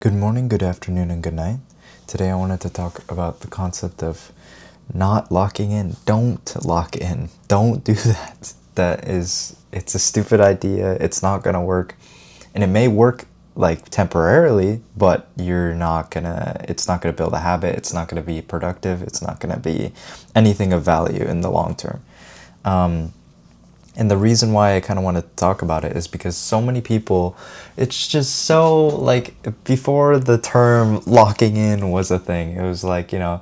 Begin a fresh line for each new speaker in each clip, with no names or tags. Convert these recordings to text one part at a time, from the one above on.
Good morning, good afternoon, and good night. Today I wanted to talk about the concept of not locking in. Don't lock in. Don't do that. It's a stupid idea. It's not gonna work. And it may work like temporarily, but it's not gonna build a habit. It's not gonna be productive. It's not gonna be anything of value in the long term. And the reason why I kind of want to talk about it is because so many people, it's just so like before the term locking in was a thing, it was like, yeah,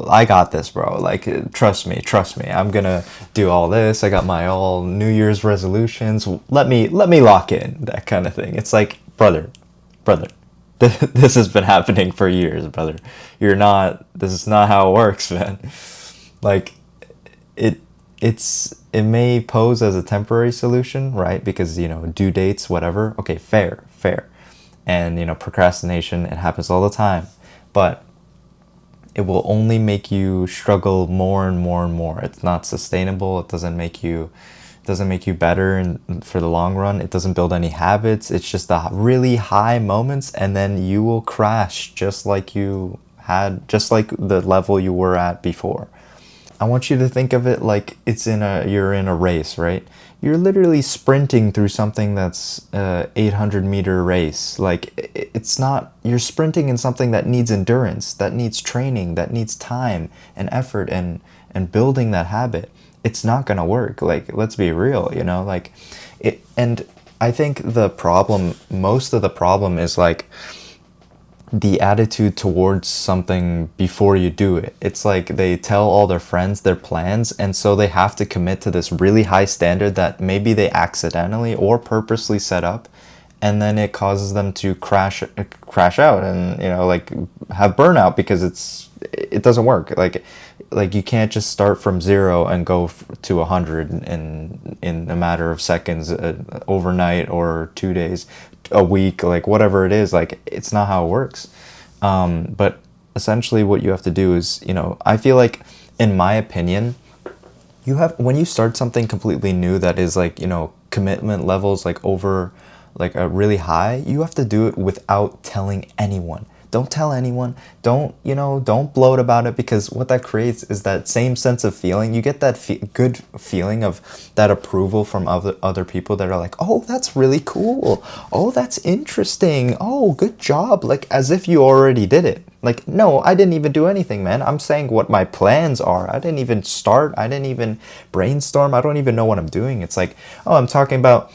I got this, bro. Like, trust me. I'm gonna do all this. I got my all New Year's resolutions. Let me lock in, that kind of thing. It's like, brother, this has been happening for years, brother. This is not how it works, man. Like, it it may pose as a temporary solution, right? Because due dates, whatever. Okay, fair. And procrastination, it happens all the time. But it will only make you struggle more and more and more. It's not sustainable. It doesn't make you better for the long run. It doesn't build any habits. It's just the really high moments, and then you will crash just like the level you were at before. I want you to think of it like you're in a race, right? You're literally sprinting through something that's 800-meter race. Like, it's not, you're sprinting in something that needs endurance, that needs training, that needs time and effort and building that habit. It's not gonna work. Like, let's be real, like and I think most of the problem is like the attitude towards something before you do it. It's like they tell all their friends their plans, and so they have to commit to this really high standard that maybe they accidentally or purposely set up, and then it causes them to crash out and like have burnout because it doesn't work. Like you can't just start from zero and go to 100 in a matter of seconds, overnight, or 2 days, a week, like whatever it is. Like, it's not how it works. But essentially what you have to do is, I feel like, in my opinion, when you start something completely new that is like, commitment levels like over like a really high, you have to do it without telling anyone. Don't tell anyone. Don't bloat about it, because what that creates is that same sense of feeling. You get that good feeling of that approval from other people that are like, oh, that's really cool. Oh, that's interesting. Oh, good job. Like, as if you already did it. Like, no, I didn't even do anything, man. I'm saying what my plans are. I didn't even start. I didn't even brainstorm. I don't even know what I'm doing. It's like, oh, I'm talking about,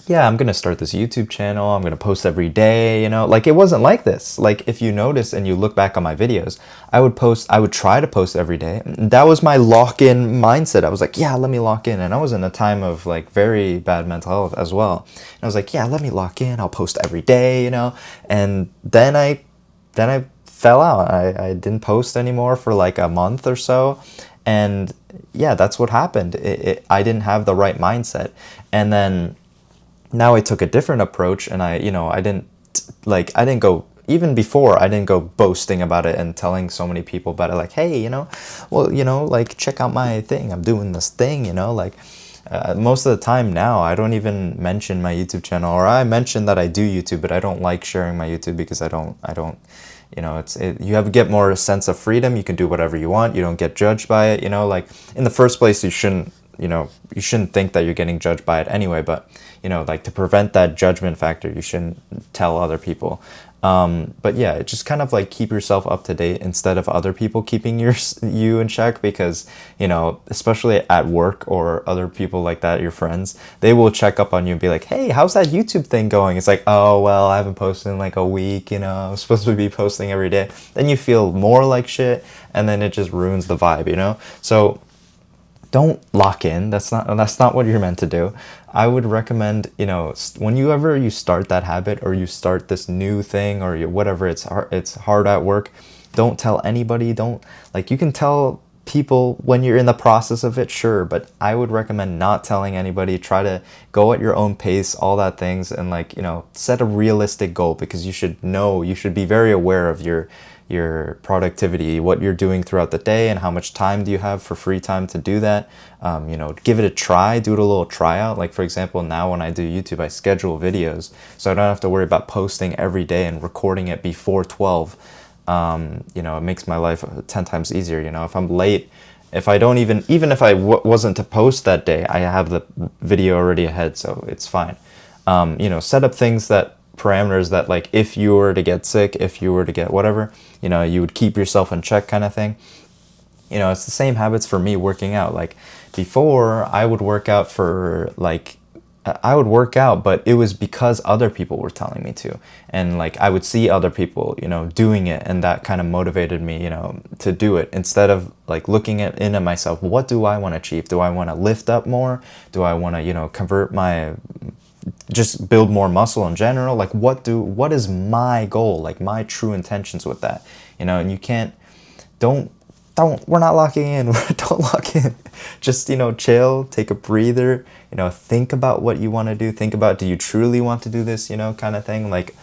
yeah, I'm gonna start this YouTube channel. I'm gonna post every day, Like, it wasn't like this. Like, if you notice and you look back on my videos, I would try to post every day. That was my lock-in mindset. I was like, yeah, let me lock in. And I was in a time of like very bad mental health as well. And I was like, yeah, let me lock in. I'll post every day, And then I fell out. I didn't post anymore for like a month or so. And yeah, that's what happened. I didn't have the right mindset. And then now I took a different approach, and I didn't go, even before, I didn't go boasting about it and telling so many people about it, like, hey, well, like, check out my thing. I'm doing this thing, like, most of the time now, I don't even mention my YouTube channel, or I mention that I do YouTube, but I don't like sharing my YouTube because I don't, you have to get more sense of freedom. You can do whatever you want. You don't get judged by it, like, in the first place, you shouldn't think that you're getting judged by it anyway, but, like, to prevent that judgment factor, you shouldn't tell other people. But yeah, just kind of like keep yourself up to date instead of other people keeping you in check, because, especially at work or other people like that, your friends, they will check up on you and be like, hey, how's that YouTube thing going? It's like, oh, well, I haven't posted in like a week, I'm supposed to be posting every day. Then you feel more like shit, and then it just ruins the vibe. So don't lock in. That's not what you're meant to do. I would recommend, whenever you start that habit, or you start this new thing, or whatever, it's hard at work, don't tell anybody. Don't, like, you can tell people when you're in the process of it, sure, but I would recommend not telling anybody. Try to go at your own pace, all that things, and, like, set a realistic goal, because you should be very aware of your productivity, what you're doing throughout the day, and how much time do you have for free time to do that. You know, give it a try, do it a little tryout. Like for example, now when I do YouTube, I schedule videos, so I don't have to worry about posting every day and recording it before 12. You know, it makes my life 10 times easier. You know, if I'm late, if I don't even if I wasn't to post that day, I have the video already ahead, so it's fine. You know, set up things that parameters that, like, if you were to get sick, if you were to get whatever, you know, you would keep yourself in check kind of thing. You know, it's the same habits for me working out. Like before, I would work out for like, I would work out, but it was because other people were telling me to. And like I would see other people, you know, doing it, and that kind of motivated me, you know, to do it, instead of like looking into myself. What do I want to achieve? Do I want to lift up more? Do I want to, you know, convert my, just build more muscle in general? Like what is my goal? Like my true intentions with that, you know? And you can't, don't, we're not locking in. Don't lock in. Just, you know, chill, take a breather, you know, think about what you want to do. Think about, do you truly want to do this, you know, kind of thing. Like,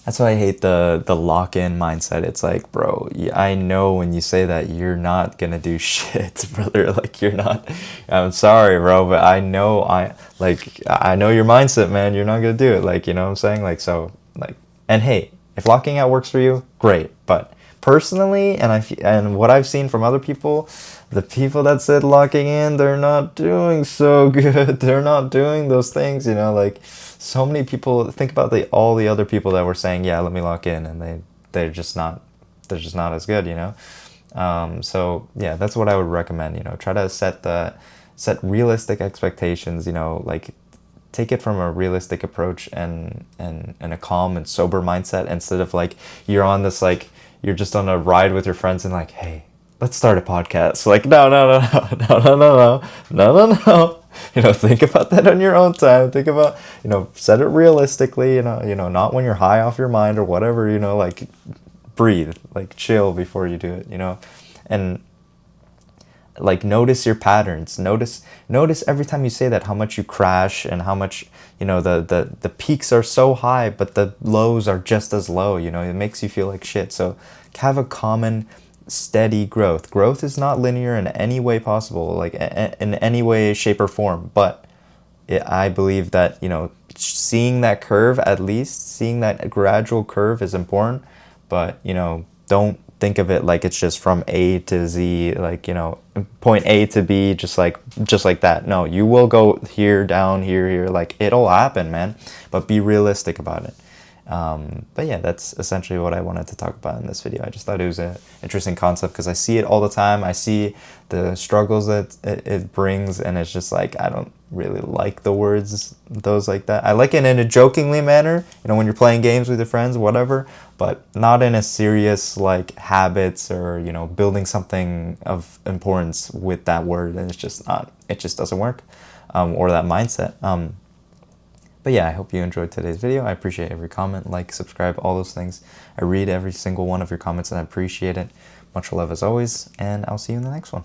that's why I hate the lock-in mindset. It's like, bro, I know when you say that, you're not gonna do shit, brother. Like, you're not. I'm sorry, bro, but I know I know your mindset, man. You're not gonna do it. Like, you know what I'm saying? Like, so, like, and hey, if locking out works for you, great. But personally, and what I've seen from other people, the people that said locking in, they're not doing so good. They're not doing those things, you know, like. So many people, think about all the other people that were saying, yeah, let me lock in, and they're just not as good, you know. So yeah, that's what I would recommend. You know, try to set realistic expectations. You know, like take it from a realistic approach and a calm and sober mindset, instead of like you're on this, like you're just on a ride with your friends and like, hey, let's start a podcast. Like, no, no. You know, think about that on your own time. Think about, you know, set it realistically, you know, not when you're high off your mind or whatever, you know, like breathe, like chill before you do it, you know, and like notice your patterns. Notice every time you say that, how much you crash, and how much, you know, the peaks are so high, but the lows are just as low, you know, it makes you feel like shit. So have a common steady growth. Growth is not linear in any way possible, like in any way, shape, or form. But I believe that, you know, seeing that curve, at least seeing that gradual curve, is important. But, you know, don't think of it like it's just from A to Z, like, you know, point A to B, just like that. No, you will go here, down, here, like it'll happen, man. But be realistic about it. But yeah, that's essentially what I wanted to talk about in this video. I just thought it was an interesting concept because I see it all the time. I see the struggles that it brings, and it's just like, I don't really like those like that. I like it in a jokingly manner, you know, when you're playing games with your friends, whatever, but not in a serious, like, habits or, you know, building something of importance with that word. And it's just not, it just doesn't work, or that mindset. But yeah, I hope you enjoyed today's video. I appreciate every comment, like, subscribe, all those things. I read every single one of your comments and I appreciate it. Much love as always, and I'll see you in the next one.